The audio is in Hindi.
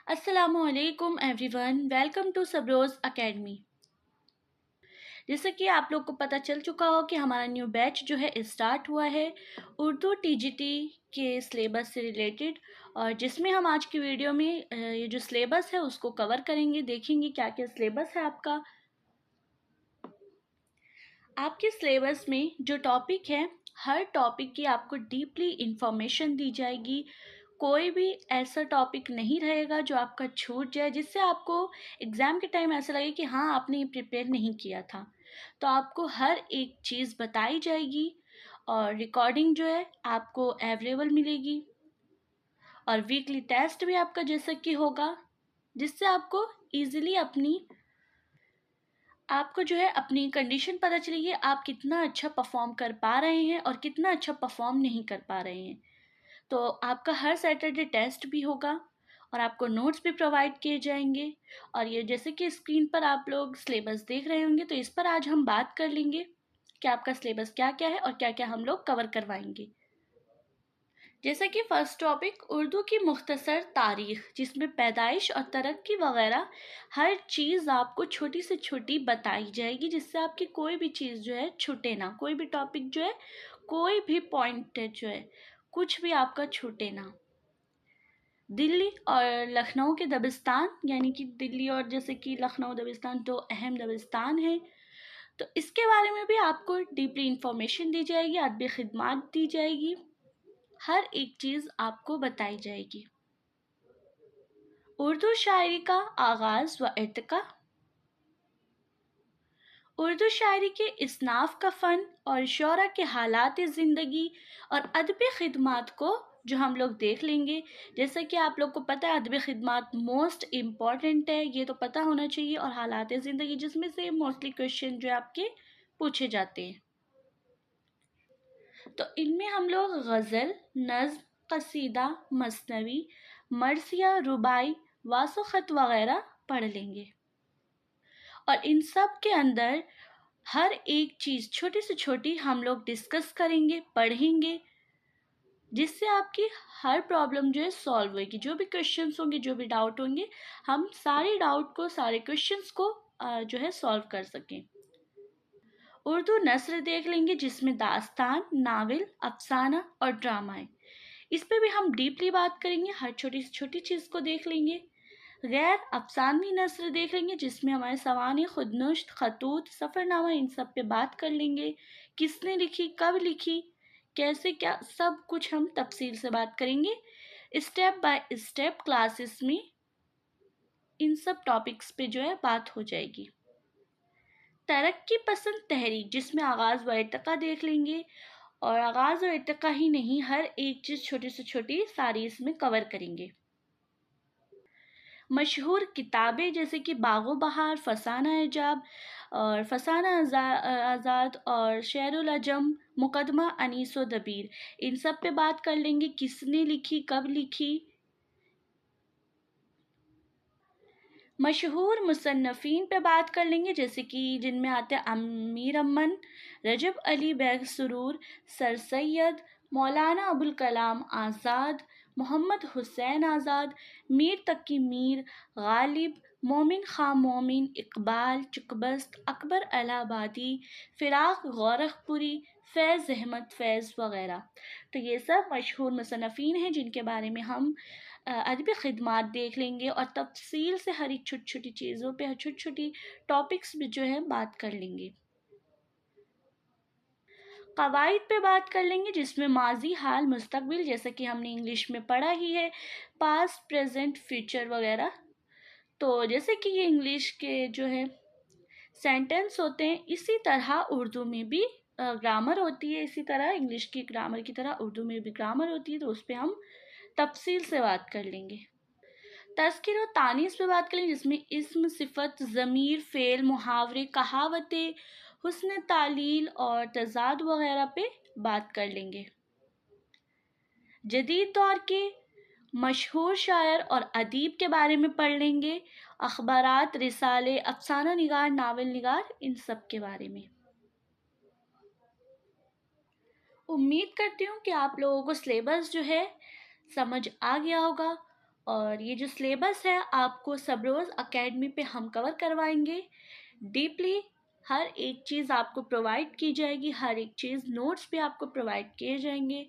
अस्सलामुअलैकुम एवरीवन, वेलकम टू सबरोज़ एकेडमी। जैसे कि आप लोग को पता चल चुका हो कि हमारा न्यू बैच जो है स्टार्ट हुआ है उर्दू टीजीटी के सिलेबस से रिलेटेड, और जिसमें हम आज की वीडियो में ये जो सिलेबस है उसको कवर करेंगे, देखेंगे क्या क्या सिलेबस है आपका। आपके सिलेबस में जो टॉपिक है, हर टॉपिक की आपको डीपली इंफॉर्मेशन दी जाएगी। कोई भी ऐसा टॉपिक नहीं रहेगा जो आपका छूट जाए, जिससे आपको एग्ज़ाम के टाइम ऐसा लगे कि हाँ आपने ये प्रिपेयर नहीं किया था। तो आपको हर एक चीज़ बताई जाएगी और रिकॉर्डिंग जो है आपको अवेलेबल मिलेगी, और वीकली टेस्ट भी आपका जैसा कि होगा, जिससे आपको ईज़िली आपको जो है अपनी कंडीशन पता चलेगी, आप कितना अच्छा परफॉर्म कर पा रहे हैं और कितना अच्छा परफॉर्म नहीं कर पा रहे हैं। तो आपका हर सैटरडे टेस्ट भी होगा और आपको नोट्स भी प्रोवाइड किए जाएंगे। और ये जैसे कि स्क्रीन पर आप लोग सिलेबस देख रहे होंगे, तो इस पर आज हम बात कर लेंगे कि आपका सिलेबस क्या क्या है और क्या क्या हम लोग कवर करवाएंगे। जैसा कि फ़र्स्ट टॉपिक उर्दू की मुख्तसर तारीख़, जिसमें पैदाइश और तरक्की वगैरह हर चीज़ आपको छोटी से छोटी बताई जाएगी, जिससे आपकी कोई भी चीज़ जो है छूटे ना, कोई भी टॉपिक जो है, कोई भी पॉइंट जो है, कुछ भी आपका छूटे ना। दिल्ली और लखनऊ के दबिस्तान, यानी कि दिल्ली और जैसे कि लखनऊ दबिस्तान तो अहम दबिस्तान है, तो इसके बारे में भी आपको डीपली इंफॉर्मेशन दी जाएगी, अदबी खिदमात दी जाएगी, हर एक चीज़ आपको बताई जाएगी। उर्दू शायरी का आगाज़ व इर्तिका। उर्दू शायरी के इसनाफ का फ़न और शोरा के हालात ज़िंदगी और अदबी खिदमात को जो हम लोग देख लेंगे। जैसा कि आप लोग को पता है अदबी खिदमात मोस्ट इम्पॉर्टेंट है, ये तो पता होना चाहिए, और हालात ज़िंदगी जिसमें से मोस्टली क्वेश्चन जो आपके पूछे जाते हैं। तो इनमें हम लोग गज़ल, नज़्म, कसीदा, मसनवी, मरसिया, रुबाई, वासो-ख़त वगैरह पढ़ लेंगे। और इन सब के अंदर हर एक चीज़ छोटी से छोटी हम लोग डिस्कस करेंगे, पढ़ेंगे, जिससे आपकी हर प्रॉब्लम जो है सॉल्व होगी। जो भी क्वेश्चंस होंगे, जो भी डाउट होंगे, हम सारे डाउट को, सारे क्वेश्चंस को जो है सॉल्व कर सकें। उर्दू नस्र देख लेंगे, जिसमें दास्तान, नावल, अफसाना और ड्रामा है। इस पे भी हम डीपली बात करेंगे, हर छोटी से छोटी चीज़ को देख लेंगे। गैर अफसानवी नस्र देख लेंगे, जिसमें हमारे सवाने, खुदनुश्त, खतूत, सफ़रनामा, इन सब पे बात कर लेंगे। किसने लिखी, कब लिखी, कैसे, क्या, सब कुछ हम तफसील से बात करेंगे। स्टेप बाय स्टेप क्लासेस में इन सब टॉपिक्स पे जो है बात हो जाएगी। तरक्की पसंद तहरीक, जिसमें आगाज़ व इर्तिका देख लेंगे, और आगाज़ और इर्तिका ही नहीं, हर एक चीज़ छोटी से छोटी सारी इसमें कवर करेंगे। मशहूर किताबें जैसे कि बागो बहार, फसाना एजाब और फसाना आज़ाद और शेरुल अजम, मुकदमा अनीस व दबीर, इन सब पे बात कर लेंगे। किसने लिखी, कब लिखी। मशहूर मुसन्नफ़ीन पे बात कर लेंगे, जैसे कि जिनमें आते हैं अमीर अमन, रजब अली बेग सुरूर, सर सैयद, मौलाना अबुल कलाम आज़ाद, मोहम्मद हुसैन आज़ाद, मीर तकी मीर, गालिब, मोमिन खां मोमिन, इकबाल चुकबस्त, अकबर इलाहाबादी, फ़िराक गौरखपुरी, फ़ैज़ अहमद फ़ैज़ वगैरह। तो ये सब मशहूर मुसन्नफ़ीन हैं, जिनके बारे में हम अदबी खिदमात देख लेंगे, और तफसील से हर एक छोटी छोटी चीज़ों पे, छोटी छोटी टॉपिक्स भी जो है बात कर लेंगे। कवाइद पे बात कर लेंगे, जिसमें माजी, हाल, मुस्तकबिल, जैसा कि हमने इंग्लिश में पढ़ा ही है, पास्ट, प्रेजेंट, फ्यूचर वगैरह। तो जैसे कि ये इंग्लिश के जो है सेंटेंस होते हैं, इसी तरह उर्दू में भी ग्रामर होती है, इसी तरह इंग्लिश की ग्रामर की तरह उर्दू में भी ग्रामर होती है, तो उस पर हम तफसील से बात कर लेंगे। तज़किर और तानीस पे बात करें, जिसमें इस्म, सिफ़त, ज़मीर, फ़ेल, मुहावरे, कहावतें, हुस्न तालील और तज़ाद वगैरह पे बात कर लेंगे। जदीद दौर के मशहूर शायर और अदीब के बारे में पढ़ लेंगे। अखबारात, रिसाले, अफसाना निगार, नावल निगार, इन सब के बारे में। उम्मीद करती हूँ कि आप लोगों को सिलेबस जो है समझ आ गया होगा, और ये जो सिलेबस है आपको सब रोज़ अकेडमी पे हम कवर करवाएंगे डीपली। हर एक चीज़ आपको प्रोवाइड की जाएगी, हर एक चीज़ नोट्स भी आपको प्रोवाइड किए जाएंगे।